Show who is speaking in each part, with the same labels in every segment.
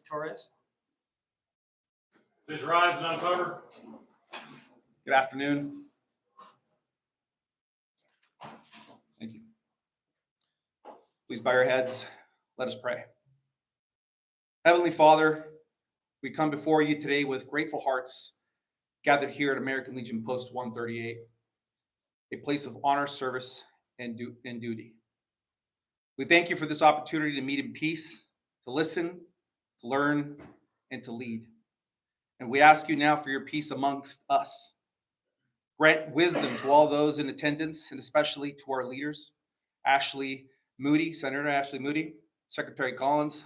Speaker 1: Torres.
Speaker 2: Please rise and uncover.
Speaker 3: Good afternoon. Thank you. Please bow your heads. Let us pray. Heavenly Father, we come before you today with grateful hearts, gathered here at American Legion Post 138, a place of honor, service, and duty. We thank you for this opportunity to meet in peace, to listen, to learn, and to lead. And we ask you now for your peace amongst us. Grant wisdom to all those in attendance, and especially to our leaders, Senator Ashley Moody, Secretary Collins,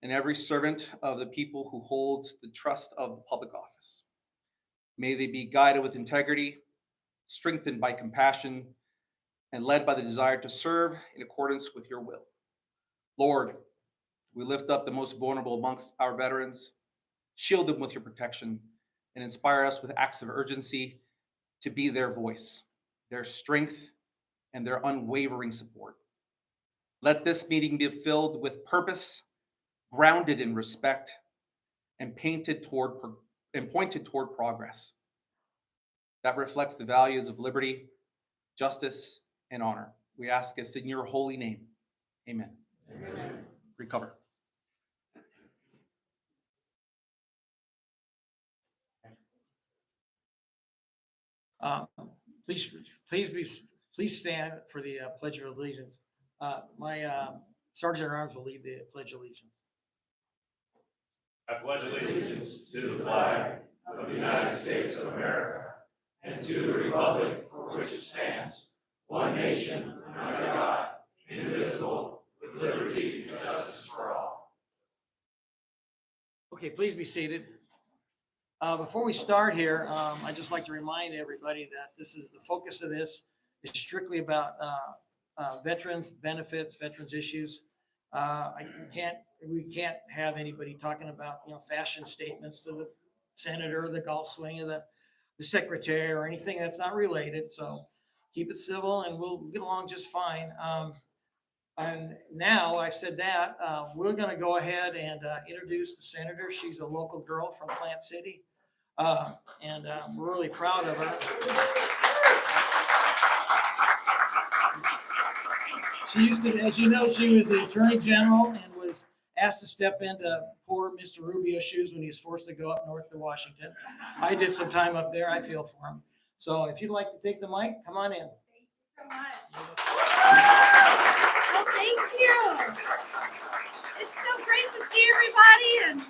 Speaker 3: and every servant of the people who holds the trust of the public office. May they be guided with integrity, strengthened by compassion, and led by the desire to serve in accordance with your will. Lord, we lift up the most vulnerable amongst our veterans, shield them with your protection, and inspire us with acts of urgency to be their voice, their strength, and their unwavering support. Let this meeting be filled with purpose, grounded in respect, and pointed toward progress that reflects the values of liberty, justice, and honor. We ask this in your holy name. Amen. Amen. Recover.
Speaker 1: Please stand for the Pledge of Allegiance. My Sergeant at Arms will lead the Pledge of Allegiance.
Speaker 2: I pledge allegiance to the flag of the United States of America and to the republic for which it stands, one nation, under God, indivisible, with liberty and justice for all.
Speaker 1: Okay, please be seated. Before we start here, I'd just like to remind everybody that this is the focus of this is strictly about veterans benefits, veterans issues. We can't have anybody talking about fashion statements to the senator, the golf swing of the secretary, or anything that's not related. So keep it civil, and we'll get along just fine. And now I said that, we're going to go ahead and introduce the senator. She's a local girl from Plant City, and we're really proud of her. She used to, as you know, she was the Attorney General and was asked to step into poor Mr. Rubio's shoes when he was forced to go up north to Washington. I did some time up there. I feel for him. So if you'd like to take the mic, come on in.
Speaker 4: Thank you so much. Well, thank you. It's so great to see everybody, and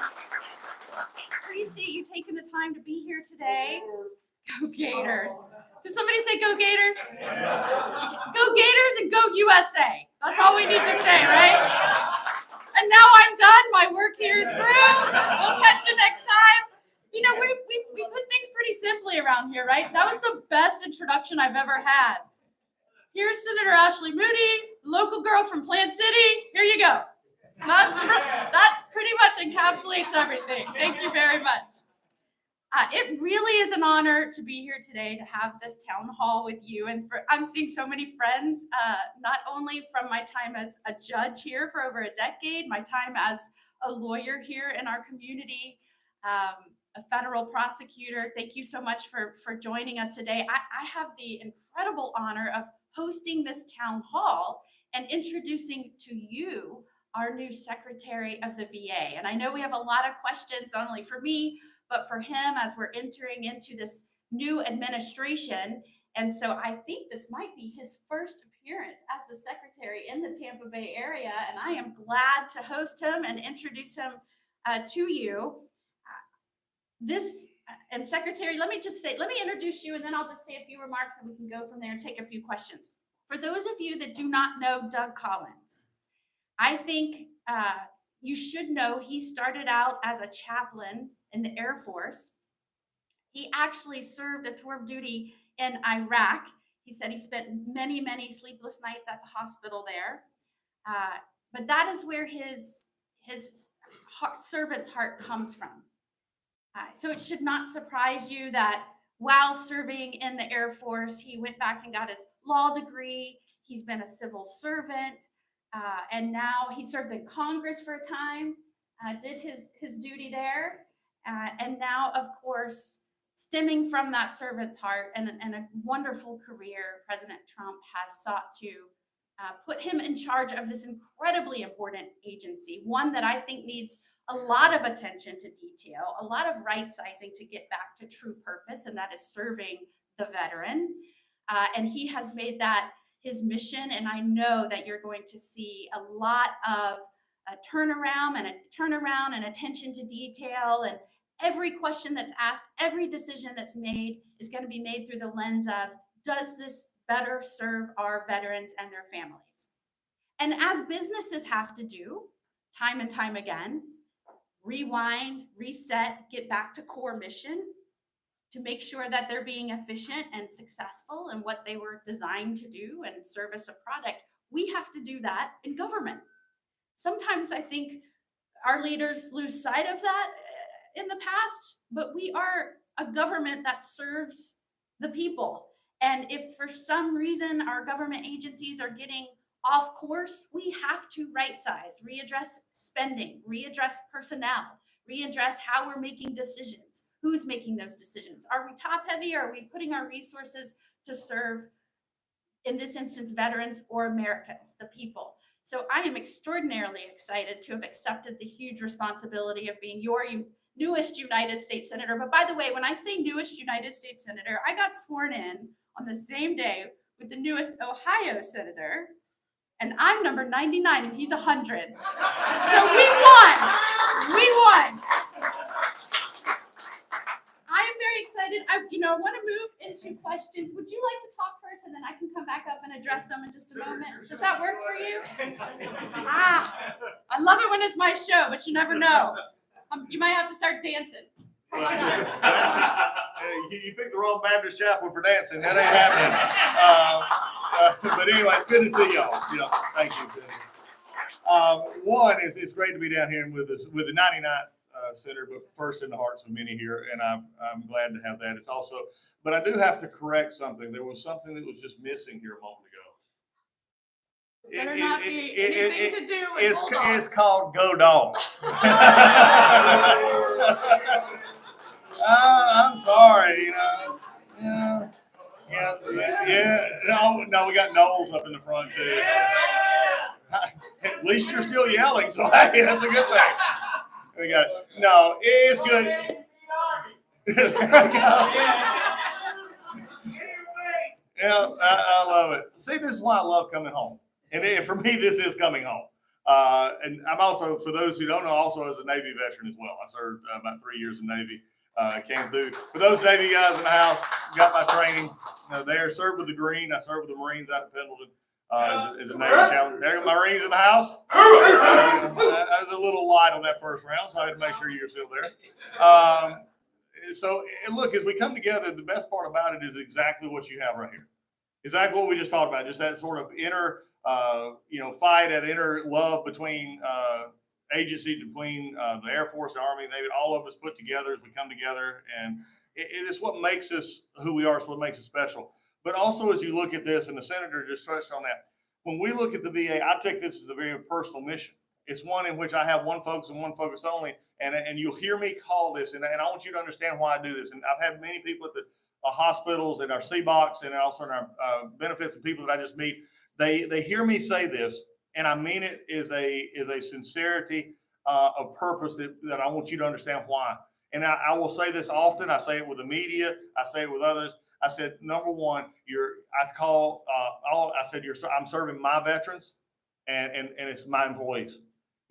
Speaker 4: appreciate you taking the time to be here today. Go Gators. Did somebody say go Gators? Go Gators and go USA. That's all we need to say, right? And now I'm done. My work here is through. We'll catch you next time. You know, we put things pretty simply around here, right? That was the best introduction I've ever had. Here's Senator Ashley Moody, local girl from Plant City. Here you go. That pretty much encapsulates everything. Thank you very much. It really is an honor to be here today to have this town hall with you. And I'm seeing so many friends, not only from my time as a judge here for over a decade, my time as a lawyer here in our community, a federal prosecutor. Thank you so much for joining us today. I have the incredible honor of hosting this town hall and introducing to you our new Secretary of the VA. And I know we have a lot of questions, not only for me, but for him as we're entering into this new administration. And so I think this might be his first appearance as the secretary in the Tampa Bay area. And I am glad to host him and introduce him to you. And Secretary, let me introduce you, and then I'll just say a few remarks and we can go from there and take a few questions. For those of you that do not know Doug Collins, I think you should know he started out as a chaplain in the Air Force. He actually served a tour of duty in Iraq. He said he spent many, many sleepless nights at the hospital there. But that is where his servant's heart comes from. So it should not surprise you that while serving in the Air Force, he went back and got his law degree. He's been a civil servant, and now he served in Congress for a time. did his duty there. And now, of course, stemming from that servant's heart and a wonderful career, President Trump has sought to put him in charge of this incredibly important agency, one that I think needs a lot of attention to detail, a lot of right sizing to get back to true purpose, and that is serving the veteran. And he has made that his mission, and I know that you're going to see a lot of a turnaround and attention to detail, and every question that's asked, every decision that's made is going to be made through the lens of, does this better serve our veterans and their families? And as businesses have to do time and time again, rewind, reset, get back to core mission to make sure that they're being efficient and successful in what they were designed to do and service a product. We have to do that in government. Sometimes I think our leaders lose sight of that in the past, but we are a government that serves the people. And if for some reason our government agencies are getting off course, we have to right size, readdress spending, readdress personnel, readdress how we're making decisions. Who's making those decisions? Are we top heavy, or are we putting our resources to serve, in this instance, veterans or Americans, the people? So I am extraordinarily excited to have accepted the huge responsibility of being your newest United States Senator. But by the way, when I say newest United States Senator, I got sworn in on the same day with the newest Ohio Senator, and I'm number 99 and he's 100. So we won. We won. I am very excited. I want to move into questions. Would you like to talk first, and then I can come back up and address them in just a moment? Does that work for you? I love it when it's my show, but you never know. You might have to start dancing. Come on up. Come on up.
Speaker 5: You picked the wrong Baptist chaplain for dancing. That ain't happening. But anyway, it's good to see y'all. Thank you. One, it's great to be down here with the 99th Senator, but first in the hearts of many here, and I'm glad to have that. It's also, but I do have to correct something. There was something that was just missing here a moment ago.
Speaker 4: Better not be anything to do with Bulldogs.
Speaker 5: It's called Go Dogs. I'm sorry, Yeah. No, we got Knowles up in the front too. At least you're still yelling, so hey, that's a good thing. It's good. Yeah, I love it. See, this is why I love coming home. And for me, this is coming home. And I'm also, for those who don't know, also as a Navy veteran as well. I served about 3 years in Navy. Came through. For those Navy guys in the house, got my training there. Served with the Green. I served with the Marines out of Pendleton as a Navy chaplain. There are Marines in the house. I was a little light on that first round, so I had to make sure you were still there. So look, as we come together, the best part about it is exactly what you have right here. Exactly what we just talked about. Just that sort of inner, fight, that inner love between agencies, between the Air Force, the Army, Navy, all of us put together as we come together. And it's what makes us who we are. It's what makes us special. But also, as you look at this, and the Senator just touched on that, when we look at the VA, I take this as a very personal mission. It's one in which I have one focus and one focus only. And you'll hear me call this, and I want you to understand why I do this. And I've had many people at the hospitals and our CBOCs and also in our benefits and people that I just meet. They hear me say this, and I mean it is a sincerity of purpose that I want you to understand why. And I will say this often. I say it with the media. I say it with others. I said, number one, I'm serving my veterans and it's my employees,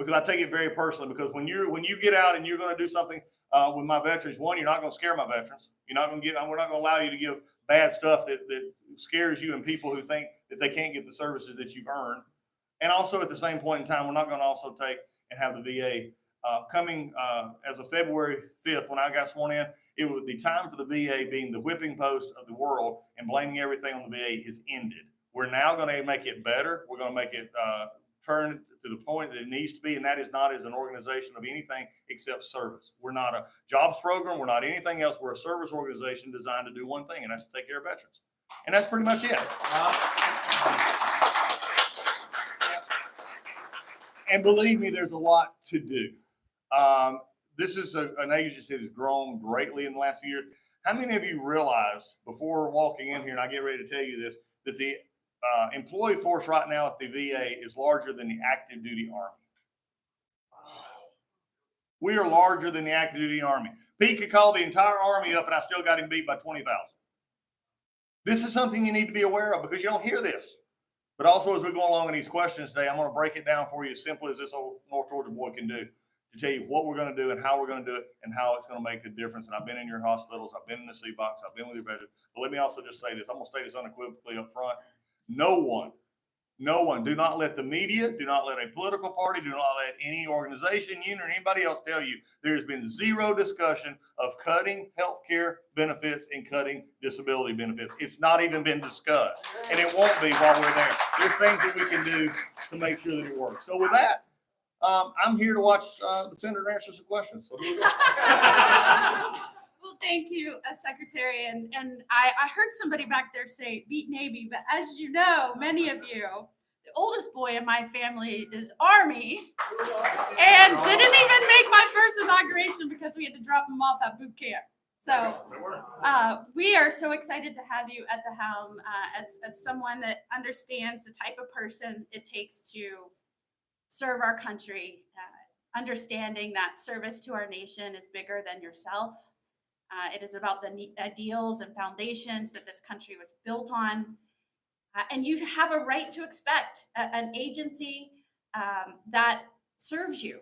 Speaker 5: because I take it very personally, because when you get out and you're going to do something with my veterans, one, you're not going to scare my veterans. We're not going to allow you to give bad stuff that scares you and people who think that they can't get the services that you've earned. And also at the same point in time, we're not going to also take and have the VA coming as of February 5th, when I got sworn in. It was the time for the VA being the whipping post of the world and blaming everything on the VA has ended. We're now going to make it better. We're going to make it turn to the point that it needs to be, and that is not as an organization of anything except service. We're not a jobs program. We're not anything else. We're a service organization designed to do one thing, and that's to take care of veterans. And that's pretty much it. And believe me, there's a lot to do. This is an agency that has grown greatly in the last few years. How many of you realized before walking in here, and I get ready to tell you this, that the employee force right now at the VA is larger than the active duty Army? We are larger than the active duty Army. Pete could call the entire Army up and I still got him beat by 20,000. This is something you need to be aware of because you don't hear this. But also as we go along in these questions today, I'm going to break it down for you as simple as this old North Georgia boy can do to tell you what we're going to do and how we're going to do it and how it's going to make a difference. And I've been in your hospitals, I've been in the C box, I've been with your veterans. But let me also just say this. I'm going to say this unequivocally up front. No one, do not let the media, do not let a political party, do not let any organization, union, or anybody else tell you there's been zero discussion of cutting health care benefits and cutting disability benefits. It's not even been discussed, and it won't be while we're there. There's things that we can do to make sure that it works. So with that, I'm here to watch the senator answer some questions. So here we go.
Speaker 4: Well, thank you, Secretary. And I heard somebody back there say beat Navy, but as you know, many of you, the oldest boy in my family is Army and didn't even make my first inauguration because we had to drop him off at boot camp. So we are so excited to have you at the helm as someone that understands the type of person it takes to serve our country, understanding that service to our nation is bigger than yourself. It is about the ideals and foundations that this country was built on. And you have a right to expect an agency that serves you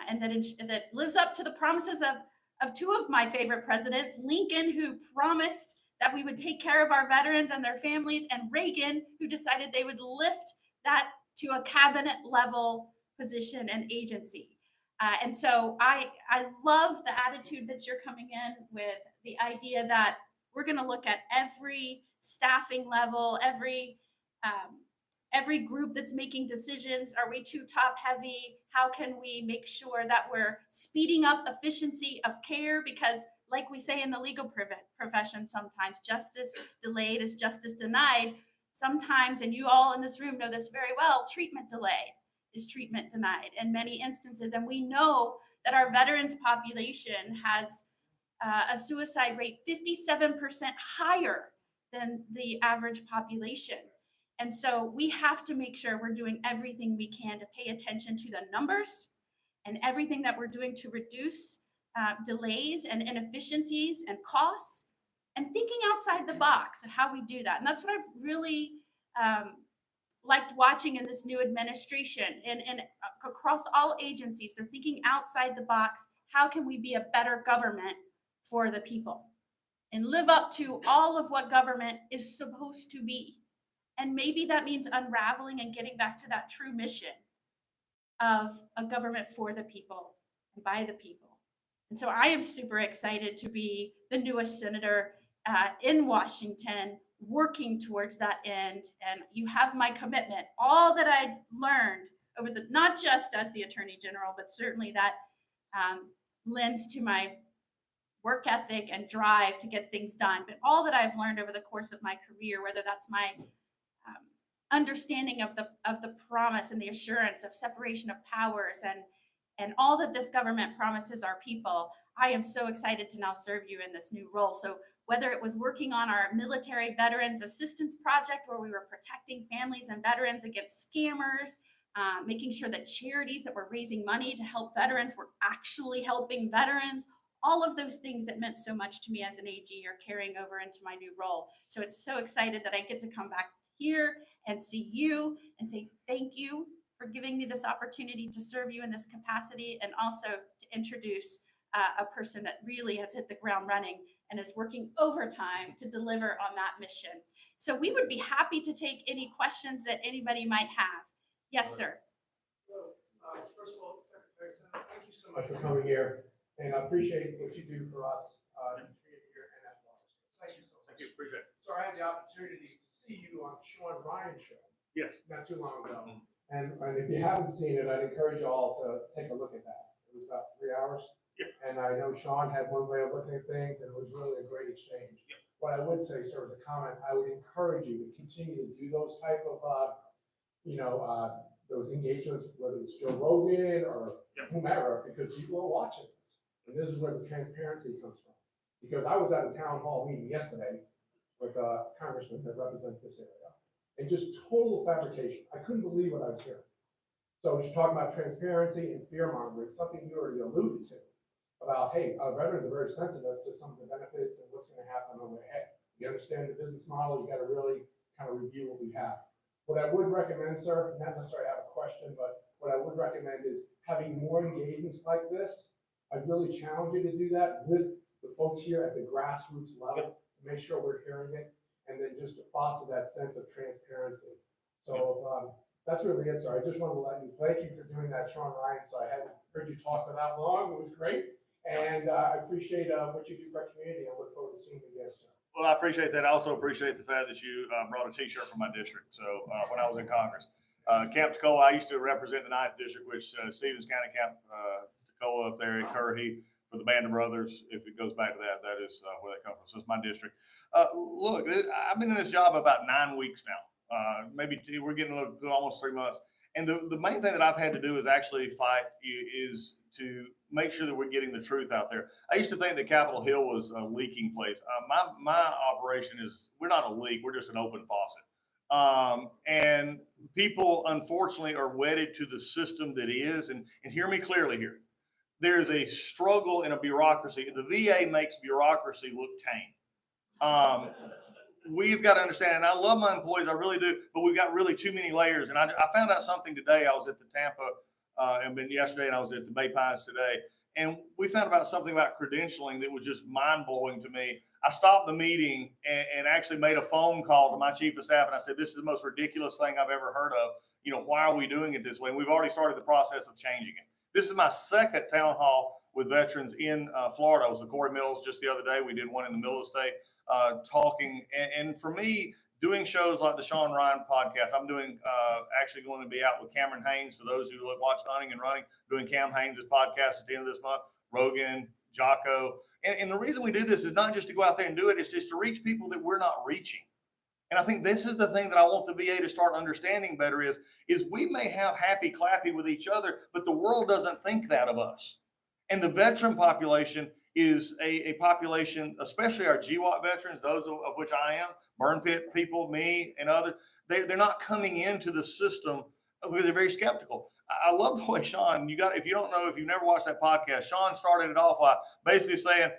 Speaker 4: and that lives up to the promises of two of my favorite presidents, Lincoln, who promised that we would take care of our veterans and their families, and Reagan, who decided they would lift that to a cabinet level position and agency. And so I love the attitude that you're coming in with, the idea that we're going to look at every staffing level, every group that's making decisions. Are we too top heavy? How can we make sure that we're speeding up efficiency of care? Because like we say in the legal profession, sometimes justice delayed is justice denied. Sometimes, and you all in this room know this very well, treatment delayed is treatment denied in many instances. And we know that our veterans population has a suicide rate 57% higher than the average population. And so we have to make sure we're doing everything we can to pay attention to the numbers and everything that we're doing to reduce delays and inefficiencies and costs, and thinking outside the box of how we do that. And that's what I've really liked watching in this new administration and across all agencies. They're thinking outside the box. How can we be a better government for the people and live up to all of what government is supposed to be? And maybe that means unraveling and getting back to that true mission of a government for the people and by the people. And so I am super excited to be the newest senator in Washington, working towards that end. And you have my commitment. All that I learned over not just as the Attorney General, but certainly that lends to my work ethic and drive to get things done. But all that I've learned over the course of my career, whether that's my understanding of the promise and the assurance of separation of powers and all that this government promises our people, I am so excited to now serve you in this new role. So whether it was working on our military veterans assistance project, where we were protecting families and veterans against scammers, making sure that charities that were raising money to help veterans were actually helping veterans, all of those things that meant so much to me as an AG are carrying over into my new role. So it's so excited that I get to come back here and see you and say thank you for giving me this opportunity to serve you in this capacity, and also to introduce a person that really has hit the ground running and is working overtime to deliver on that mission. So we would be happy to take any questions that anybody might have. Yes, sir.
Speaker 6: So, first of all, Secretary Senator, thank you so much for coming here, and I appreciate what you do for us here and at large. Thank you so much.
Speaker 5: Thank you, appreciate it.
Speaker 6: So I had the opportunity to see you on Sean Ryan's show
Speaker 5: Yes.
Speaker 6: not too long ago, and if you haven't seen it, I'd encourage you all to take a look at that. It was about 3 hours.
Speaker 5: Yeah.
Speaker 6: And I know Sean had one way of looking at things, and it was really a great exchange.
Speaker 5: Yeah.
Speaker 6: What I would say, sir, as a comment, I would encourage you to continue to do those type of, those engagements, whether it's Joe Rogan or
Speaker 5: Yep.
Speaker 6: whomever, because people are watching this. And this is where the transparency comes from. Because I was at a town hall meeting yesterday with a congressman that represents this area, and just total fabrication. I couldn't believe what I was hearing. So she's talking about transparency and fear mongering, something you already alluded to, about, hey, our veterans are very sensitive to some of the benefits and what's gonna happen on their head. You understand the business model, you gotta really kind of review what we have. What I would recommend, sir, not necessarily have a question, but what I would recommend is having more engagements like this. I'd really challenge you to do that with the folks here at the grassroots level, to make sure we're hearing it, and then just to foster that sense of transparency. So that's really it, sir. I just wanted to let you, thank you for doing that, Sean Ryan, so I hadn't heard you talk for that long. It was great. And I appreciate what you do for our community. I look forward to seeing you again, sir.
Speaker 5: Well, I appreciate that. I also appreciate the fact that you brought a T-shirt from my district. So when I was in Congress, Camp Toccoa, I used to represent the 9th District, which Stevens County Camp Toccoa up there at Currahee for the Band of Brothers. If it goes back to that, that is where they come from. So it's my district. Look, I've been in this job about 9 weeks now. Maybe we're getting almost 3 months. And the main thing that I've had to do is actually fight is to make sure that we're getting the truth out there. I used to think that Capitol Hill was a leaking place. My operation is, we're not a leak, we're just an open faucet. And people, unfortunately, are wedded to the system that is, and hear me clearly here. There's a struggle in a bureaucracy. The VA makes bureaucracy look tame. We've got to understand, and I love my employees, I really do, but we've got really too many layers. And I found out something today. I was at the Tampa, and then yesterday, and I was at the Bay Pines today. And we found out something about credentialing that was just mind-blowing to me. I stopped the meeting and actually made a phone call to my chief of staff, and I said, this is the most ridiculous thing I've ever heard of. You know, why are we doing it this way? And we've already started the process of changing it. This is my second town hall with veterans in Florida. I was at Corey Mills just the other day. We did one in the middle of the state. Talking, and for me, doing shows like the Sean Ryan podcast, I'm doing actually going to be out with Cameron Haynes, for those who watch Hunting and Running, doing Cam Haynes' podcast at the end of this month, Rogan, Jocko. And the reason we do this is not just to go out there and do it, it's just to reach people that we're not reaching. And I think this is the thing that I want the VA to start understanding better is we may have happy clappy with each other, but the world doesn't think that of us. And the veteran population is a population, especially our GWAT veterans, those of which I am, burn pit people, me and others, they're not coming into the system because they're very skeptical. I love the way Sean, if you don't know, if you've never watched that podcast, Sean started it off by basically saying,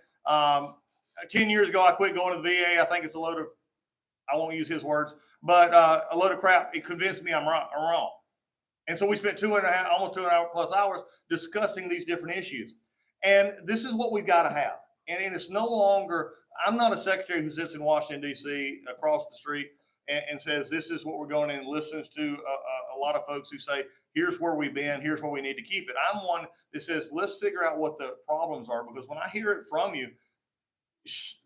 Speaker 5: 10 years ago, I quit going to the VA. I think it's a load of, I won't use his words, but a load of crap. It convinced me I'm wrong. And so we spent almost 2.5 plus hours discussing these different issues. And this is what we've got to have. And it's no longer, I'm not a secretary who sits in Washington, D.C. across the street and says, this is what we're going in and listens to a lot of folks who say, here's where we've been, here's where we need to keep it. I'm one that says, let's figure out what the problems are, because when I hear it from you,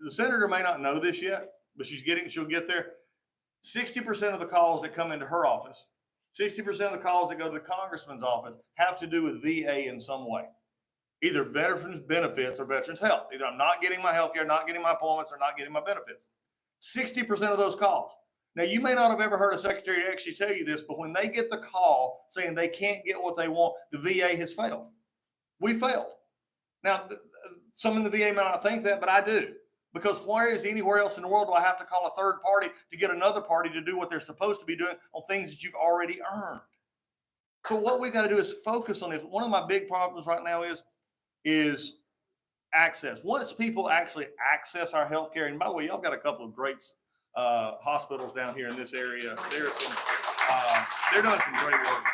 Speaker 5: the senator may not know this yet, but she'll get there. 60% of the calls that come into her office, 60% of the calls that go to the congressman's office have to do with VA in some way. Either veterans benefits or veterans health. Either I'm not getting my health care, not getting my appointments, or not getting my benefits. 60% of those calls. Now, you may not have ever heard a secretary actually tell you this, but when they get the call saying they can't get what they want, the VA has failed. We failed. Now, some in the VA may not think that, but I do. Because where is anywhere else in the world do I have to call a third party to get another party to do what they're supposed to be doing on things that you've already earned? So what we got to do is focus on this. One of my big problems right now is access. Once people actually access our healthcare, and by the way, y'all got a couple of great hospitals down here in this area. They're doing some great work,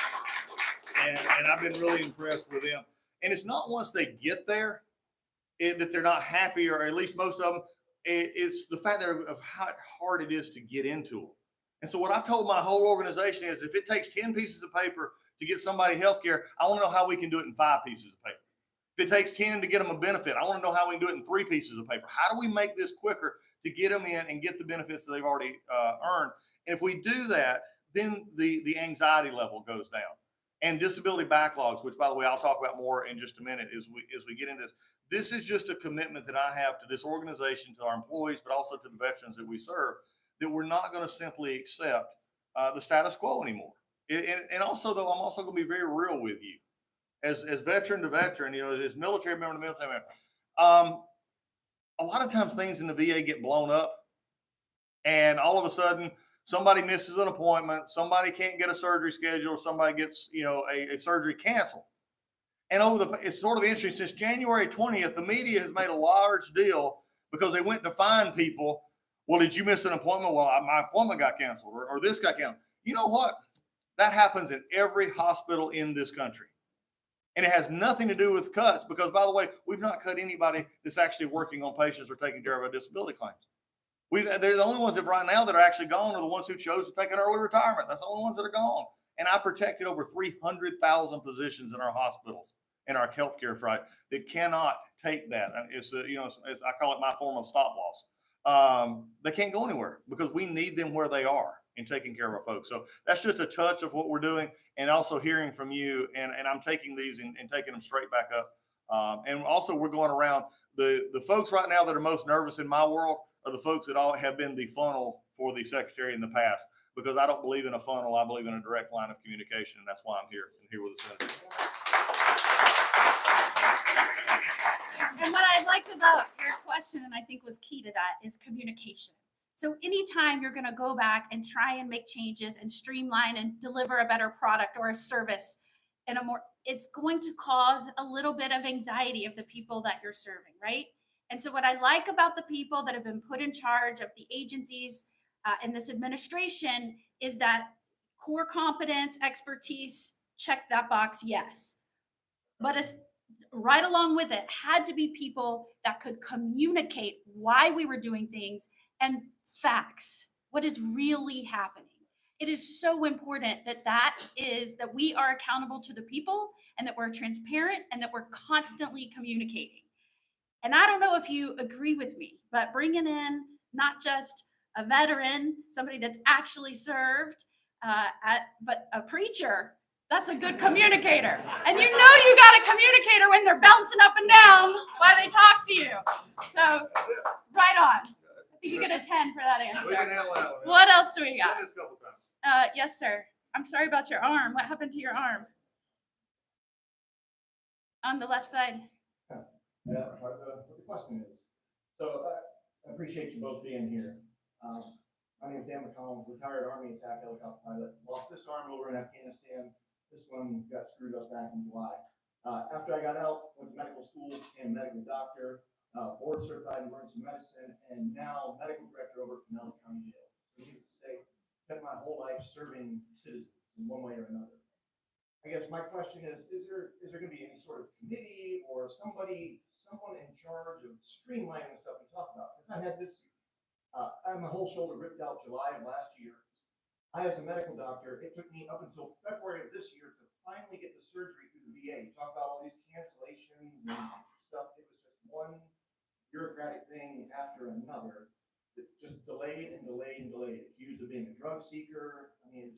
Speaker 5: and I've been really impressed with them. And it's not once they get there that they're not happy, or at least most of them. It's the fact of how hard it is to get into them. And so what I've told my whole organization is, if it takes 10 pieces of paper to get somebody healthcare, I want to know how we can do it in 5 pieces of paper. If it takes 10 to get them a benefit, I want to know how we can do it in 3 pieces of paper. How do we make this quicker to get them in and get the benefits that they've already earned? And if we do that, then the anxiety level goes down. And disability backlogs, which, by the way, I'll talk about more in just a minute as we get into this. This is just a commitment that I have to this organization, to our employees, but also to the veterans that we serve, that we're not going to simply accept the status quo anymore. And also, though, I'm also going to be very real with you. As veteran to veteran, as military member to military member, a lot of times things in the VA get blown up, and all of a sudden somebody misses an appointment, somebody can't get a surgery scheduled, somebody gets a surgery canceled. And it's sort of interesting, since January 20th, the media has made a large deal because they went to find people. Well, did you miss an appointment? Well, my appointment got canceled, or this got canceled. You know what? That happens in every hospital in this country. And it has nothing to do with cuts, because, by the way, we've not cut anybody that's actually working on patients or taking care of our disability claims. They're the only ones that right now that are actually gone are the ones who chose to take an early retirement. That's the only ones that are gone. And I protected over 300,000 positions in our hospitals and our healthcare fraud that cannot take that. I call it my form of stop loss. They can't go anywhere because we need them where they are in taking care of our folks. So that's just a touch of what we're doing, and also hearing from you. And I'm taking these and taking them straight back up. And also, we're going around the folks right now that are most nervous in my world are the folks that all have been the funnel for the secretary in the past, because I don't believe in a funnel. I believe in a direct line of communication. And that's why I'm here with the senator.
Speaker 4: And what I liked about your question, and I think was key to that, is communication. So anytime you're going to go back and try and make changes and streamline and deliver a better product or a service it's going to cause a little bit of anxiety of the people that you're serving, right? And so what I like about the people that have been put in charge of the agencies in this administration is that core competence, expertise, check that box, yes. But right along with it had to be people that could communicate why we were doing things and facts, what is really happening. It is so important that we are accountable to the people, and that we're transparent, and that we're constantly communicating. And I don't know if you agree with me, but bringing in not just a veteran, somebody that's actually served, but a preacher, that's a good communicator. And you got a communicator when they're bouncing up and down while they talk to you. So, right on. I think you get a 10 for that answer.
Speaker 5: We can handle that one.
Speaker 4: What else do we got?
Speaker 5: This couple times.
Speaker 4: Yes, sir. I'm sorry about your arm. What happened to your arm? On the left side.
Speaker 7: Yeah, what the question is. So I appreciate you both being here. My name is Dan McCollum, retired Army attack helicopter pilot. Lost this arm over in Afghanistan. This one got screwed up back in July. After I got out, went to medical school, became a medical doctor, board certified in emergency medicine, and now medical director over at Pinellas County Jail. So needless to say, spent my whole life serving citizens in one way or another. I guess my question is there going to be any sort of committee or someone in charge of streamlining the stuff we talk about? Because I had this, I had my whole shoulder ripped out July of last year. I, as a medical doctor, it took me up until February of this year to finally get the surgery through the VA. You talk about all these cancellations and stuff. It was just one bureaucratic thing after another that just delayed and delayed and delayed. Accused of being a drug seeker. I mean,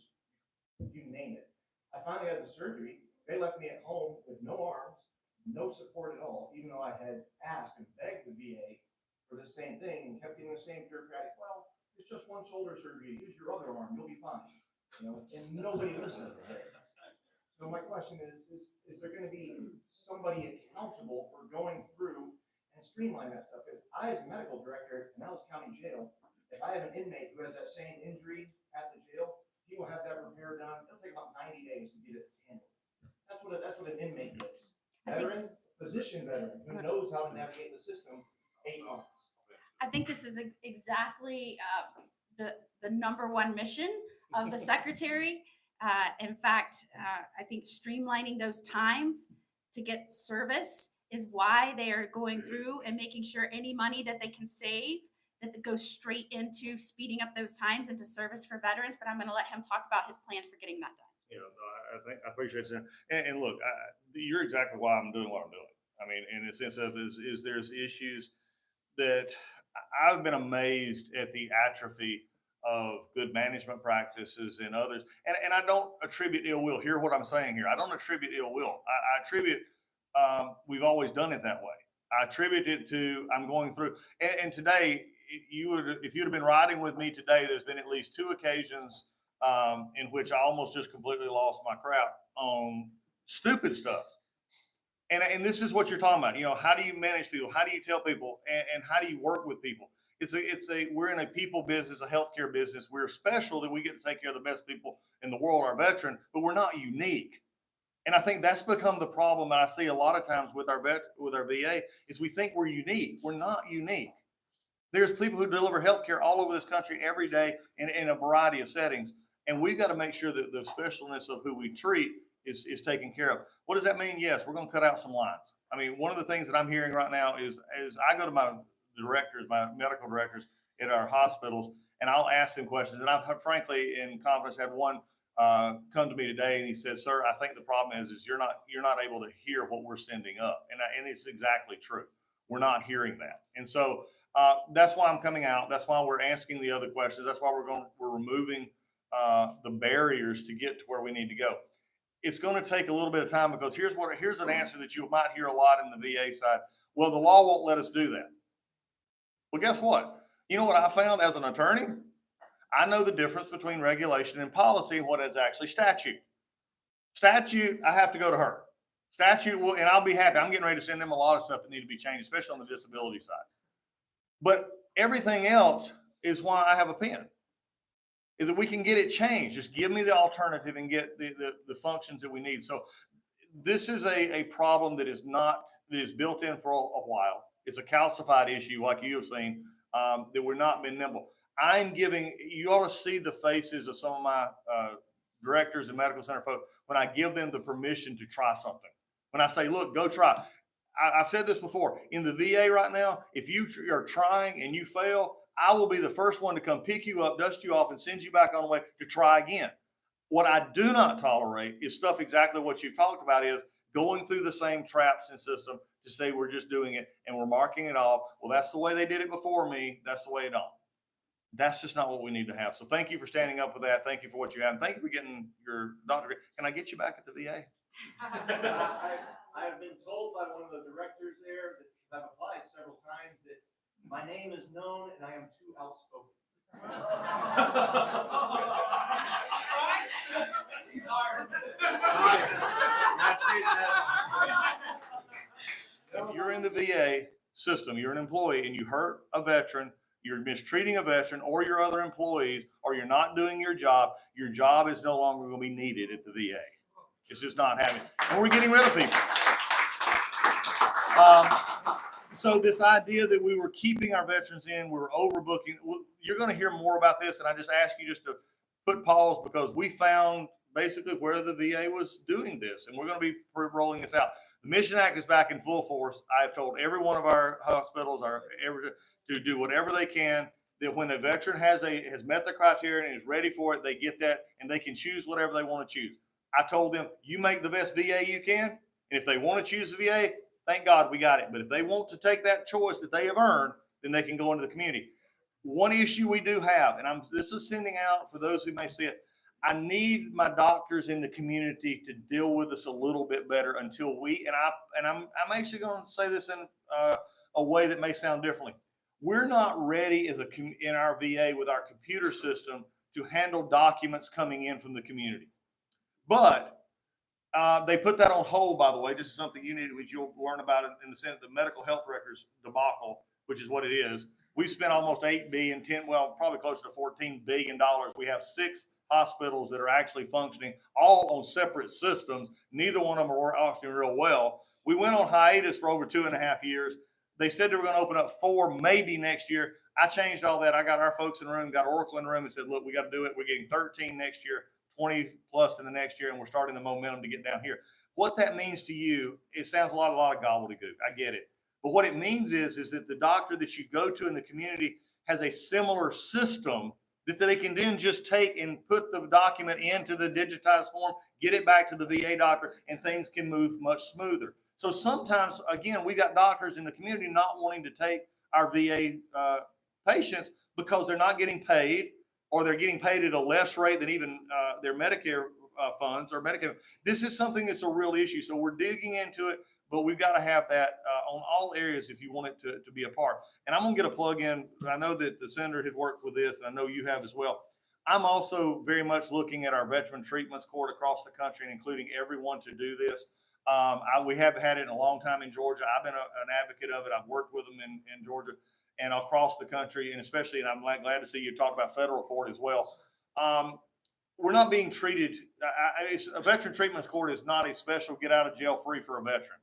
Speaker 7: you name it. I finally had the surgery. They left me at home with no arms, no support at all, even though I had asked and begged the VA for the same thing and kept getting the same bureaucratic, well, it's just one shoulder surgery. Use your other arm. You'll be fine. And nobody listened. So my question is there going to be somebody accountable for going through and streamline that stuff? Because I, as a medical director at Pinellas County Jail, if I have an inmate who has that same injury at the jail, he will have that repair done. It'll take about 90 days to get it handled. That's what an inmate gets. Veteran, physician veteran, who knows how to navigate the system, 8 months.
Speaker 4: I think this is exactly the number one mission of the secretary. In fact, I think streamlining those times to get service is why they are going through and making sure any money that they can save that goes straight into speeding up those times into service for veterans. But I'm going to let him talk about his plans for getting that done.
Speaker 5: I appreciate that. And look, you're exactly why I'm doing what I'm doing. I mean, in the sense of is there's issues that I've been amazed at the atrophy of good management practices and others. And I don't attribute ill will. Hear what I'm saying here. I don't attribute ill will. I attribute we've always done it that way. I attribute it to I'm going through. And today, if you'd have been riding with me today, there's been at least 2 occasions in which I almost just completely lost my crap on stupid stuff. And this is what you're talking about. You know, how do you manage people? How do you tell people? And how do you work with people? We're in a people business, a healthcare business. We're special that we get to take care of the best people in the world, our veteran, but we're not unique. And I think that's become the problem that I see a lot of times with our VA is we think we're unique. We're not unique. There's people who deliver healthcare all over this country every day in a variety of settings. And we've got to make sure that the specialness of who we treat is taken care of. What does that mean? Yes, we're going to cut out some lines. I mean, one of the things that I'm hearing right now is I go to my directors, my medical directors at our hospitals, and I'll ask them questions. And I've frankly, in confidence, had one come to me today, and he said, "Sir, I think the problem is you're not able to hear what we're sending up," and it's exactly true. We're not hearing that, and so that's why I'm coming out. That's why we're asking the other questions. That's why we're removing the barriers to get to where we need to go. It's going to take a little bit of time because here's an answer that you might hear a lot in the VA side. Well, the law won't let us do that. Well, guess what? You know what I found as an attorney? I know the difference between regulation and policy and what is actually statute. Statute, I have to go to her. Statute will, and I'll be happy. I'm getting ready to send them a lot of stuff that need to be changed, especially on the disability side. But everything else is why I have a pen. Is that we can get it changed. Just give me the alternative and get the functions that we need. So this is a problem that is built in for a while. It's a calcified issue, like you have seen, that we're not been nimble. You ought to see the faces of some of my directors and medical center folks when I give them the permission to try something. When I say, look, go try. I've said this before. In the VA right now, if you are trying and you fail, I will be the first one to come pick you up, dust you off, and send you back on the way to try again. What I do not tolerate is stuff exactly what you've talked about is going through the same traps and system to say we're just doing it and we're marking it off. Well, that's the way they did it before me. That's the way it don't. That's just not what we need to have. So thank you for standing up with that. Thank you for what you have. And thank you for getting your doctorate. Can I get you back at the VA?
Speaker 7: I have been told by one of the directors there that I've applied several times that my name is known and I am too outspoken. He's hard.
Speaker 5: If you're in the VA system, you're an employee and you hurt a veteran, you're mistreating a veteran or your other employees, or you're not doing your job is no longer going to be needed at the VA. It's just not happening. And we're getting rid of people. So this idea that we were keeping our veterans in, we were overbooking, you're going to hear more about this. And I just ask you just to put pause because we found basically where the VA was doing this. And we're going to be rolling this out. The Mission Act is back in full force. I've told every one of our hospitals to do whatever they can, that when a veteran has met the criteria and is ready for it, they get that and they can choose whatever they want to choose. I told them, you make the best VA you can. And if they want to choose the VA, thank God we got it. But if they want to take that choice that they have earned, then they can go into the community. One issue we do have, and this is sending out for those who may see it, I need my doctors in the community to deal with us a little bit better until I'm actually going to say this in a way that may sound differently. We're not ready in our VA with our computer system to handle documents coming in from the community. But they put that on hold, by the way. This is something which you'll learn about in the sense of the medical health records debacle, which is what it is. We've spent almost $8 billion, probably closer to $14 billion. We have 6 hospitals that are actually functioning, all on separate systems. Neither one of them are functioning real well. We went on hiatus for over 2.5 years. They said they were going to open up 4 maybe next year. I changed all that. I got our folks in the room, got Oracle in the room and said, look, we got to do it. We're getting 13 next year, 20 plus in the next year, and we're starting the momentum to get down here. What that means to you, it sounds a lot of gobbledygook. I get it. But what it means is that the doctor that you go to in the community has a similar system that they can then just take and put the document into the digitized form, get it back to the VA doctor, and things can move much smoother. So sometimes, again, we got doctors in the community not wanting to take our VA patients because they're not getting paid, or they're getting paid at a less rate than even their Medicare funds or Medicaid. This is something that's a real issue. So we're digging into it, but we've got to have that on all areas if you want it to be a part. And I'm going to get a plug in. I know that the senator had worked with this, and I know you have as well. I'm also very much looking at our veteran treatments court across the country and including everyone to do this. We have had it in a long time in Georgia. I've been an advocate of it. I've worked with them in Georgia and across the country, and especially, and I'm glad to see you talk about federal court as well. We're not being treated, a veteran treatments court is not a special get out of jail free for a veteran,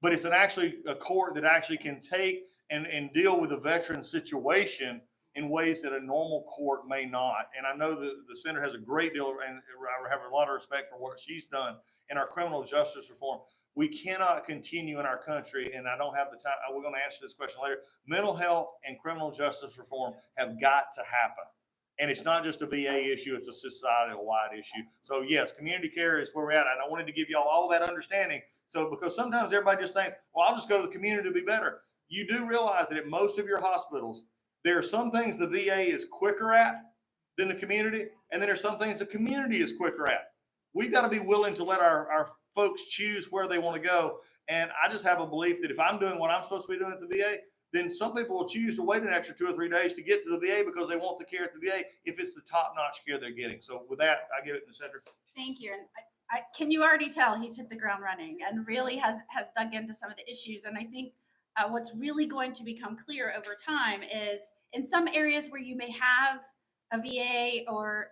Speaker 5: but it's actually a court that actually can take and deal with a veteran situation in ways that a normal court may not. And I know the center has a great deal, and I have a lot of respect for what she's done in our criminal justice reform. We cannot continue in our country, and I don't have the time. We're going to answer this question later. Mental health and criminal justice reform have got to happen. And it's not just a VA issue, it's a society-wide issue. So yes, community care is where we're at. And I wanted to give you all that understanding. So because sometimes everybody just thinks, well, I'll just go to the community to be better. You do realize that at most of your hospitals, there are some things the VA is quicker at than the community, and then there's some things the community is quicker at. We've got to be willing to let our folks choose where they want to go. And I just have a belief that if I'm doing what I'm supposed to be doing at the VA, then some people will choose to wait an extra 2 or 3 days to get to the VA because they want the care at the VA if it's the top-notch care they're getting. So with that, I give it to Cedric.
Speaker 4: Thank you. And can you already tell he's hit the ground running and really has dug into some of the issues. And I think what's really going to become clear over time is in some areas where you may have a VA, or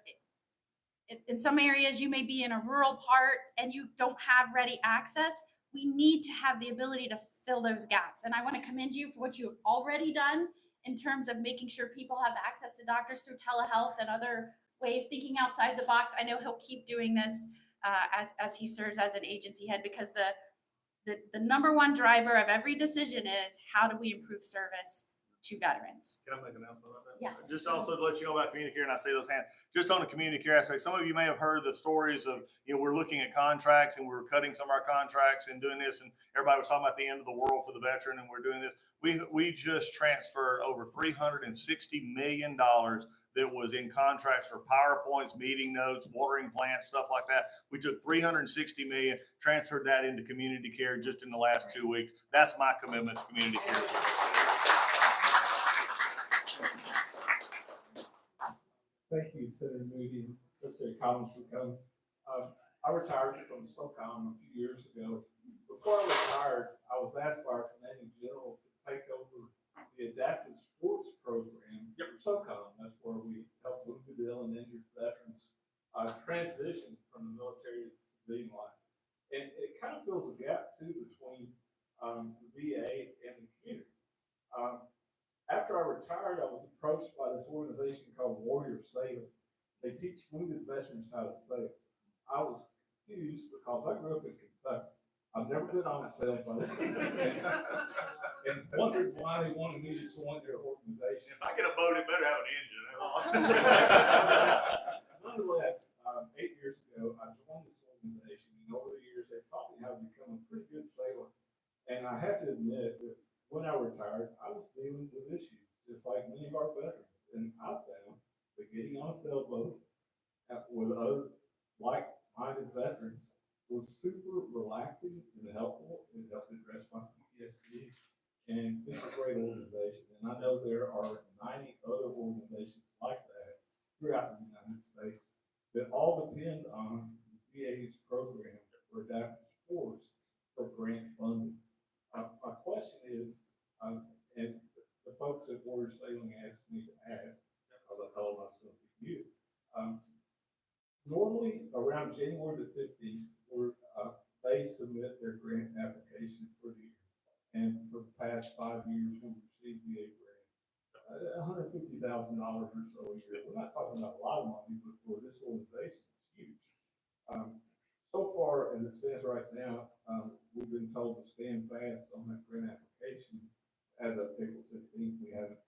Speaker 4: in some areas you may be in a rural part and you don't have ready access, we need to have the ability to fill those gaps. And I want to commend you for what you have already done in terms of making sure people have access to doctors through telehealth and other ways, thinking outside the box. I know he'll keep doing this as he serves as an agency head, because the number one driver of every decision is how do we improve service to veterans.
Speaker 5: Can I make an announcement about that?
Speaker 4: Yes.
Speaker 5: Just also to let you know about community care, and I see those hands. Just on the community care aspect, some of you may have heard the stories of, we're looking at contracts and we're cutting some of our contracts and doing this, and everybody was talking about the end of the world for the veteran, and we're doing this. We just transferred over $360 million that was in contracts for PowerPoints, meeting notes, watering plants, stuff like that. We took $360 million, transferred that into community care just in the last 2 weeks. That's my commitment to community care.
Speaker 8: Thank you, Senator Moody and Secretary Collins for coming. I retired from SOCOM a few years ago. Before I retired, I was asked by our commanding general to take over the adaptive sports program for SOCOM. That's where we help wounded, ill, and injured veterans transition from the military to civilian life. And it kind of fills a gap too between the VA and the community. After I retired, I was approached by this organization called Warrior Sail. They teach wounded veterans how to sail. I was confused because I grew up in Kentucky. I've never been on a sailboat and wondered why they wanted me to join their organization.
Speaker 5: If I get a boat, it better have an engine.
Speaker 8: Nonetheless, 8 years ago, I joined this organization, and over the years, they taught me how to become a pretty good sailor. And I have to admit that when I retired, I was dealing with issues, just like many of our veterans. And I found that getting on a sailboat with other like-minded veterans was super relaxing and helpful. It helped address my PTSD. And it's a great organization. And I know there are 90 other organizations like that throughout the United States that all depend on the VA's program for adaptive sports for grant funding. My question is, and the folks at Warrior Sailing asked me to ask, because I told them I was going to you. Normally, around January the 15th, they submit their grant application for the year. And for the past 5 years, we've received VA grants, $150,000 or so a year. We're not talking about a lot of money, but for this organization, it's huge. So far, as it stands right now, we've been told to stand fast on that grant application. As of April 16th, we haven't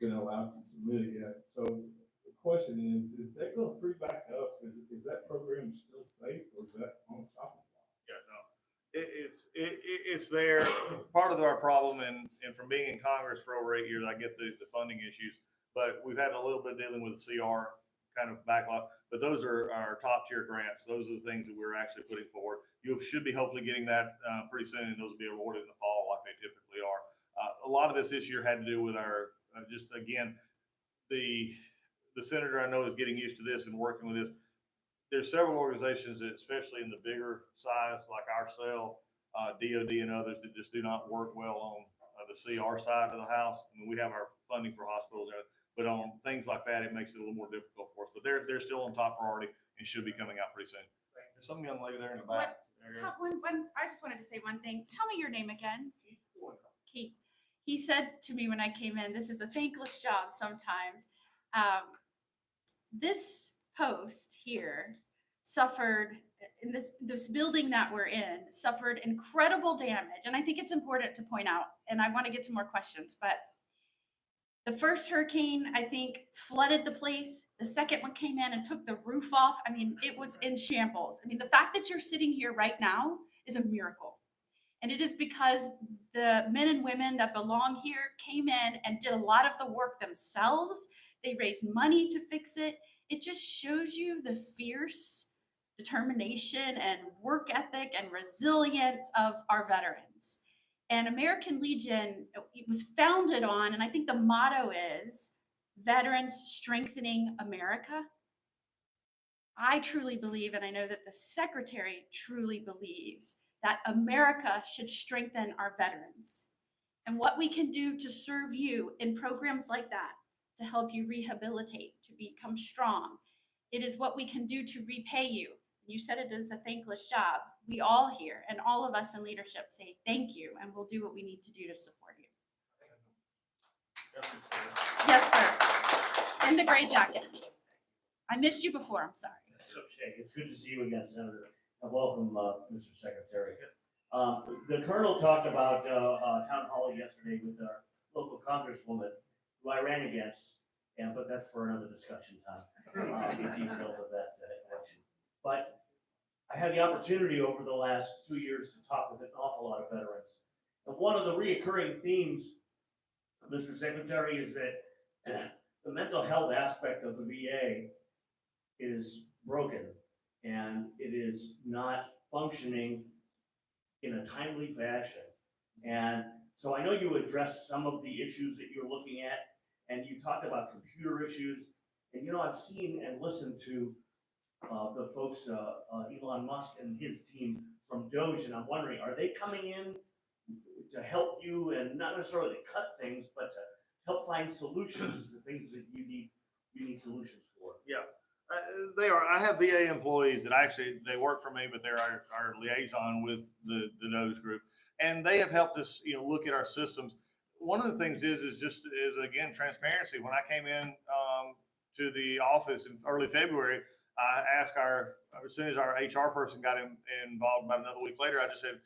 Speaker 8: been allowed to submit it yet. So the question is that going to free back up? Is that program still safe, or is that on the chopping block?
Speaker 5: Yeah, no, it's there. Part of our problem, and from being in Congress for over 8 years, I get the funding issues, but we've had a little bit dealing with the CR kind of backlog, but those are our top tier grants. Those are the things that we're actually putting forward. You should be hopefully getting that pretty soon, and those will be awarded in the fall like they typically are. A lot of this year had to do with our, just again, the the senator I know is getting used to this and working with this. There's several organizations that, especially in the bigger size, like ourselves, DOD and others, that just do not work well on the CR side of the house. I mean, we have our funding for hospitals, but on things like that, it makes it a little more difficult for us. But they're still on top priority and should be coming out pretty soon. There's some young lady there in the back.
Speaker 4: I just wanted to say one thing. Tell me your name again. Keith. He said to me when I came in, this is a thankless job sometimes. This post here suffered, in this building that we're in, suffered incredible damage. And I think it's important to point out, and I want to get to more questions, but the first hurricane, I think, flooded the place. The second one came in and took the roof off. I mean, it was in shambles. I mean, the fact that you're sitting here right now is a miracle. And it is because the men and women that belong here came in and did a lot of the work themselves. They raised money to fix it. It just shows you the fierce determination and work ethic and resilience of our veterans. And American Legion, it was founded on, and I think the motto is, veterans strengthening America. I truly believe, and I know that the Secretary truly believes, that America should strengthen our veterans. And what we can do to serve you in programs like that, to help you rehabilitate, to become strong, it is what we can do to repay you. You said it is a thankless job. We all here and all of us in leadership say thank you, and we'll do what we need to do to support you. Yes, sir. In the gray jacket. I missed you before, I'm sorry.
Speaker 9: That's okay. It's good to see you again, Senator. And welcome, Mr. Secretary. The Colonel talked about town hall yesterday with our local congresswoman who I ran against, but that's for another discussion time, the details of that election. But I had the opportunity over the last 2 years to talk with an awful lot of veterans. And one of the reoccurring themes, Mr. Secretary, is that the mental health aspect of the VA is broken and it is not functioning in a timely fashion. And so I know you addressed some of the issues that you're looking at, and you talked about computer issues. And you know, I've seen and listened to the folks, Elon Musk and his team from Doge, and I'm wondering, are they coming in to help you, and not necessarily to cut things, but to help find solutions to things that you need solutions for?
Speaker 5: Yeah, they are. I have VA employees that they work for me, but they're our liaison with the Doge group, and they have helped us, look at our systems. One of the things is again, transparency. When I came in to the office in early February, I asked as soon as our HR person got involved about another week later, I just said,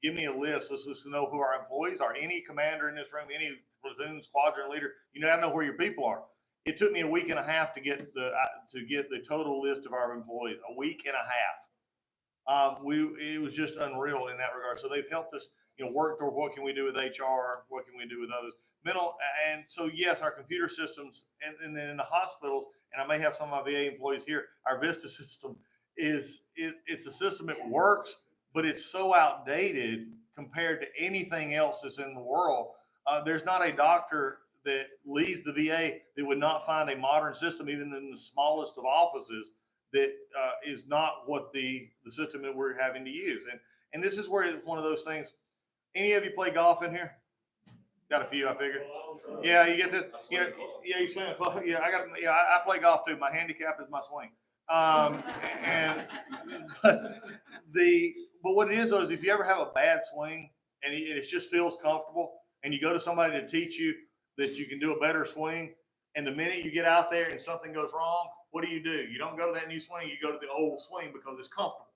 Speaker 5: give me a list. Let's know who our employees are. Any commander in this room, any platoon, squadron leader, I know where your people are. It took me a week and a half to get the total list of our employees. A week and a half. It was just unreal in that regard. So they've helped us, work toward what can we do with HR, what can we do with others. And so yes, our computer systems, and then in the hospitals, and I may have some of my VA employees here, our Vista system it's a system that works, but it's so outdated compared to anything else that's in the world. There's not a doctor that leaves the VA that would not find a modern system, even in the smallest of offices, that is not what the system that we're having to use. And this is where it's one of those things. Any of you play golf in here? Got a few, I figured. Yeah, you get this. You swing a club. Yeah, I play golf too. My handicap is my swing. But what it is though is if you ever have a bad swing and it just feels comfortable, and you go to somebody to teach you that you can do a better swing, and the minute you get out there and something goes wrong, what do? You don't go to that new swing. You go to the old swing because it's comfortable.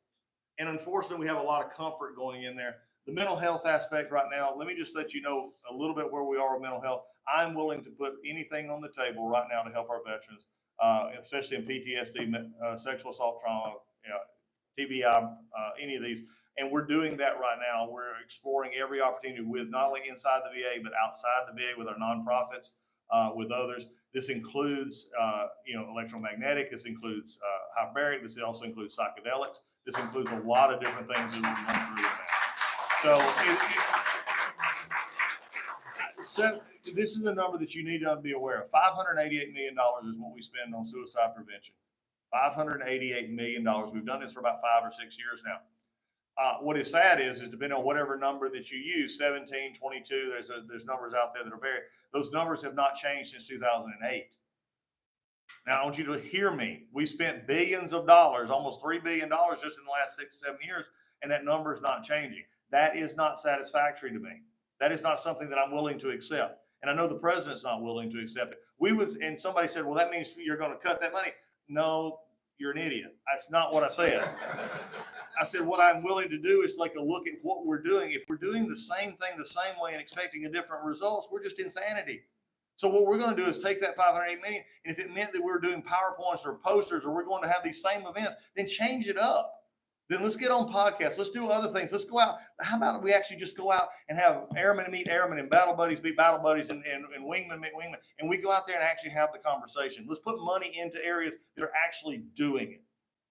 Speaker 5: And unfortunately, we have a lot of comfort going in there. The mental health aspect right now, let me just let you know a little bit where we are with mental health. I'm willing to put anything on the table right now to help our veterans, especially in PTSD, sexual assault trauma, TBI, any of these. And we're doing that right now. We're exploring every opportunity with not only inside the VA, but outside the VA with our nonprofits, with others. This includes, electromagnetic. This includes hyperbaric. This also includes psychedelics. This includes a lot of different things that we run through in that. this is a number that you need to be aware of. $588 million is what we spend on suicide prevention. $588 million. We've done this for about 5 or 6 years now. What is sad is depending on whatever number that you use, 17, 22, there's numbers out there that are very, those numbers have not changed since 2008. Now, I want you to hear me. We spent billions of dollars, almost $3 billion just in the last 6, 7 years, and that number is not changing. That is not satisfactory to me. That is not something that I'm willing to accept. And I know the president's not willing to accept it. And somebody said, well, that means you're going to cut that money. No, you're an idiot. That's not what I said. I said, what I'm willing to do is take a look at what we're doing. If we're doing the same thing the same way and expecting a different results, we're just insanity. So what we're going to do is take that $508 million, and if it meant that we were doing PowerPoints or posters, or we're going to have these same events, then change it up. Then let's get on podcasts. Let's do other things. Let's go out. How about we actually just go out and have airmen meet airmen and battle buddies meet battle buddies and wingmen meet wingmen, and we go out there and actually have the conversation. Let's put money into areas that are actually doing it.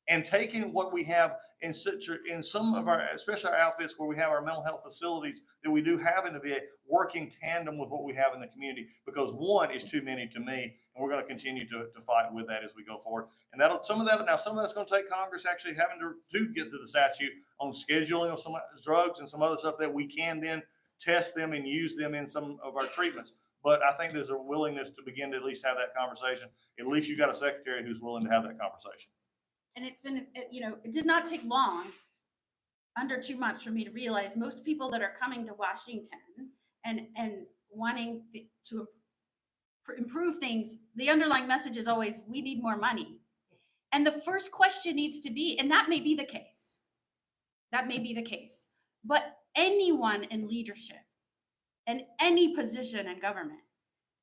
Speaker 5: And taking what we have in some of our, especially our outfits where we have our mental health facilities that we do have in the VA, working tandem with what we have in the community, because one is too many to me, and we're going to continue to fight with that as we go forward. And some of that's going to take Congress actually having to get to the statute on scheduling of some drugs and some other stuff that we can then test them and use them in some of our treatments. But I think there's a willingness to begin to at least have that conversation. At least you got a secretary who's willing to have that conversation.
Speaker 4: And it's been, it did not take long, under 2 months, for me to realize most people that are coming to Washington and wanting to improve things, the underlying message is always, we need more money. And the first question needs to be, and that may be the case. That may be the case. But anyone in leadership and any position in government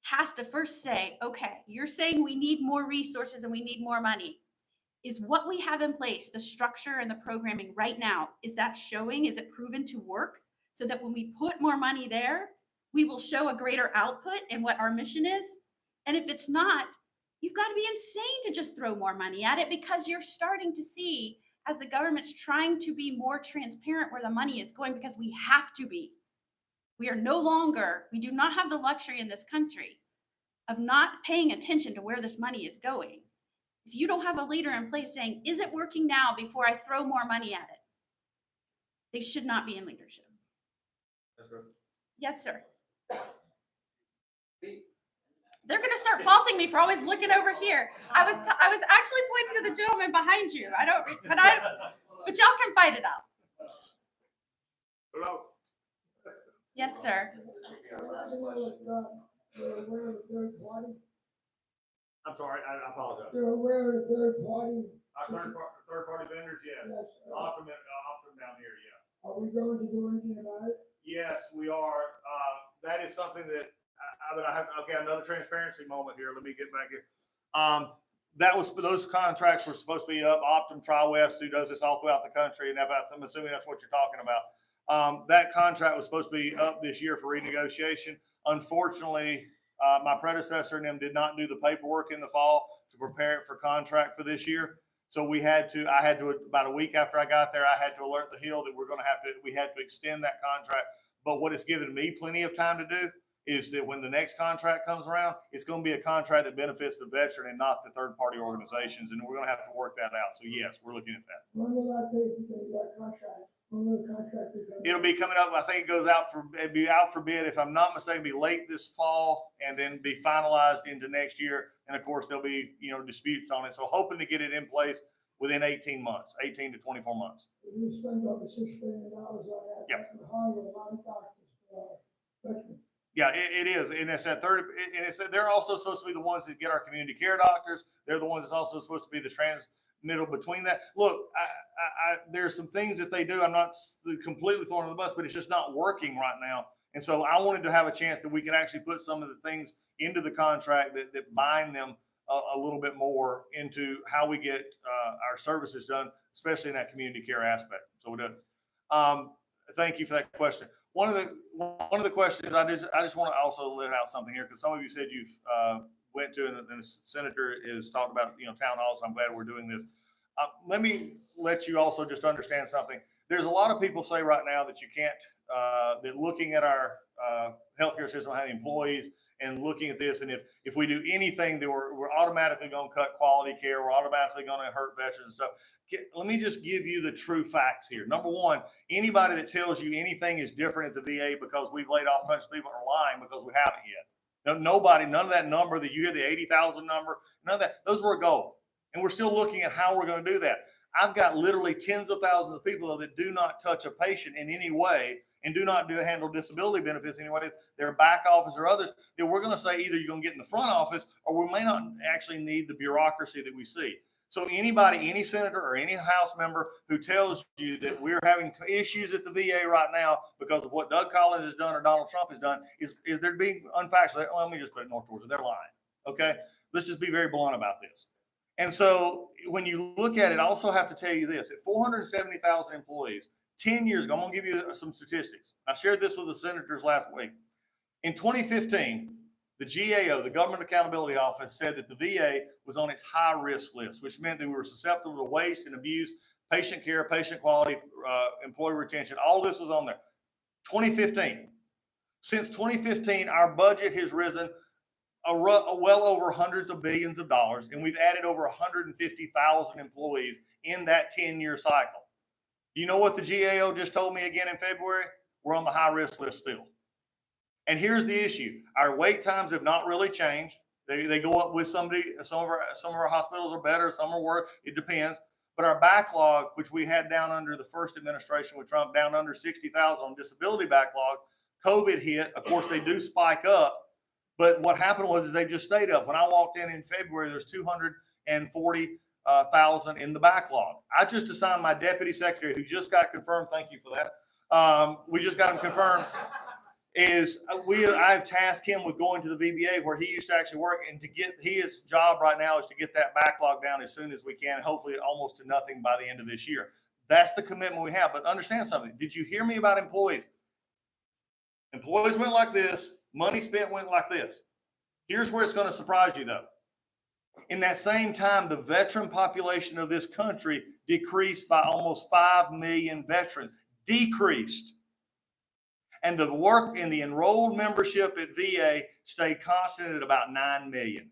Speaker 4: has to first say, okay, you're saying we need more resources and we need more money. Is what we have in place, the structure and the programming right now, is that showing? Is it proven to work? So that when we put more money there, we will show a greater output in what our mission is? And if it's not, you've got to be insane to just throw more money at it, because you're starting to see, as the government's trying to be more transparent where the money is going, because we have to be. We do not have the luxury in this country of not paying attention to where this money is going. If you don't have a leader in place saying, is it working now before I throw more money at it? They should not be in leadership.
Speaker 3: That's right.
Speaker 4: Yes, sir. They're going to start faulting me for always looking over here. I was actually pointing to the gentleman behind you. But y'all can fight it out.
Speaker 5: Hello.
Speaker 4: Yes, sir.
Speaker 5: I'm sorry, I apologize.
Speaker 10: You're aware of third party?
Speaker 5: Third party vendors, yes.
Speaker 10: Yes.
Speaker 5: Optum down here, yeah.
Speaker 10: Are we going to do anything about it?
Speaker 5: Yes, we are. That is something that I have. Okay, another transparency moment here. Let me get back here. Those contracts were supposed to be up. Optum Tri-West, who does this all throughout the country, and I'm assuming that's what you're talking about. That contract was supposed to be up this year for renegotiation. Unfortunately, my predecessor and them did not do the paperwork in the fall to prepare it for contract for this year. So I had to, about a week after I got there, I had to alert the Hill that we had to extend that contract. But what it's given me plenty of time to do is that when the next contract comes around, it's going to be a contract that benefits the veteran and not the third party organizations. And we're going to have to work that out. So yes, we're looking at that.
Speaker 10: When will that be, that contract? When will the contract be coming?
Speaker 5: It'll be coming up. I think it goes out it'd be out for bid, if I'm not mistaken, be late this fall and then be finalized into next year. And of course, there'll be, disputes on it. So hoping to get it in place within 18 to 24 months.
Speaker 10: We spend over $6 billion on that.
Speaker 5: Yep.
Speaker 10: That can hire a lot of doctors for veterans.
Speaker 5: Yeah, it is. And it's that they're also supposed to be the ones that get our community care doctors. They're the ones that's also supposed to be the transmittal between that. Look, there's some things that they do. I'm not completely throwing on the bus, but it's just not working right now. And so I wanted to have a chance that we can actually put some of the things into the contract that bind them a little bit more into how we get our services done, especially in that community care aspect. So we're done. Thank you for that question. One of the questions I just want to also let out something here, because some of you said you've went to, and the senator is talking about town halls. So I'm glad we're doing this. Let me let you also just understand something. There's a lot of people say right now that you can't that looking at our healthcare system, how the employees, and looking at this, and if we do anything, that we're automatically going to cut quality care, we're automatically going to hurt veterans and stuff. Let me just give you the true facts here. Number one, anybody that tells you anything is different at the VA because we've laid off a bunch of people are lying, because we haven't yet. No, nobody, none of that number that you hear, the 80,000 number, none of that, those were a goal. And we're still looking at how we're going to do that. I've got literally tens of thousands of people, though, that do not touch a patient in any way and do not handle disability benefits anyway. Their back office or others, that we're going to say either you're going to get in the front office, or we may not actually need the bureaucracy that we see. So anybody, any senator or any House member who tells you that we're having issues at the VA right now because of what Doug Collins has done or Donald Trump has done, is they're being unfactual. Let me just put it north towards it. They're lying. Okay? Let's just be very blunt about this. And so when you look at it, I also have to tell you this. At 470,000 employees, 10 years ago, I'm going to give you some statistics. I shared this with the senators last week. In 2015, the GAO, the Government Accountability Office, said that the VA was on its high-risk list, which meant that we were susceptible to waste and abuse, patient care, patient quality, employee retention. All this was on there. 2015. Since 2015, our budget has risen well over hundreds of billions of dollars, and we've added over 150,000 employees in that 10-year cycle. You know what the GAO just told me again in February? We're on the high-risk list still. And here's the issue. Our wait times have not really changed. They go up with somebody. Some of our hospitals are better, some are worse. It depends. But our backlog, which we had down under the first administration with Trump, down under 60,000 on disability backlog, COVID hit. Of course, they do spike up. But what happened was they just stayed up. When I walked in February, there's 240,000 in the backlog. I just assigned my deputy secretary, who just got confirmed. Thank you for that. We just got him confirmed. I've tasked him with going to the VBA where he used to actually work, and his job right now is to get that backlog down as soon as we can, hopefully almost to nothing by the end of this year. That's the commitment we have. But understand something. Did you hear me about employees? Employees went like this. Money spent went like this. Here's where it's going to surprise you, though. In that same time, the veteran population of this country decreased by almost 5 million veterans. Decreased. And the work in the enrolled membership at VA stayed constant at about 9 million.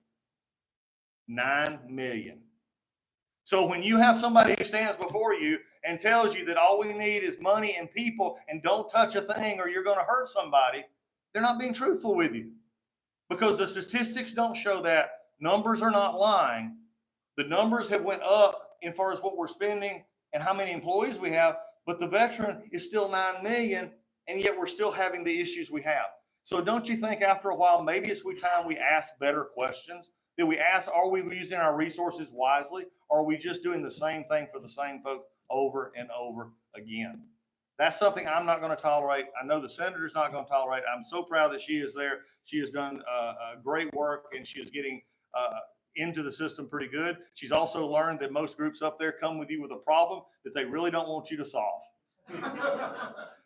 Speaker 5: 9 million. So when you have somebody who stands before you and tells you that all we need is money and people and don't touch a thing or you're going to hurt somebody, they're not being truthful with you, because the statistics don't show that. Numbers are not lying. The numbers have went up as far as what we're spending and how many employees we have, but the veteran is still 9 million, and yet we're still having the issues we have. So don't you think after a while, maybe it's time we ask better questions? That we ask, are we using our resources wisely, or are we just doing the same thing for the same folks over and over again? That's something I'm not going to tolerate. I know the senator's not going to tolerate. I'm so proud that she is there. She has done great work, and she is getting into the system pretty good. She's also learned that most groups up there come with you with a problem that they really don't want you to solve.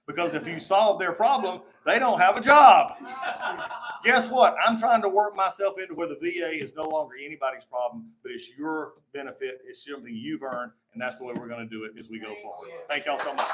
Speaker 5: Because if you solve their problem, they don't have a job. Guess what? I'm trying to work myself into where the VA is no longer anybody's problem, but it's your benefit. It's something you've earned, and that's the way we're going to do it as we go forward. Thank y'all so much.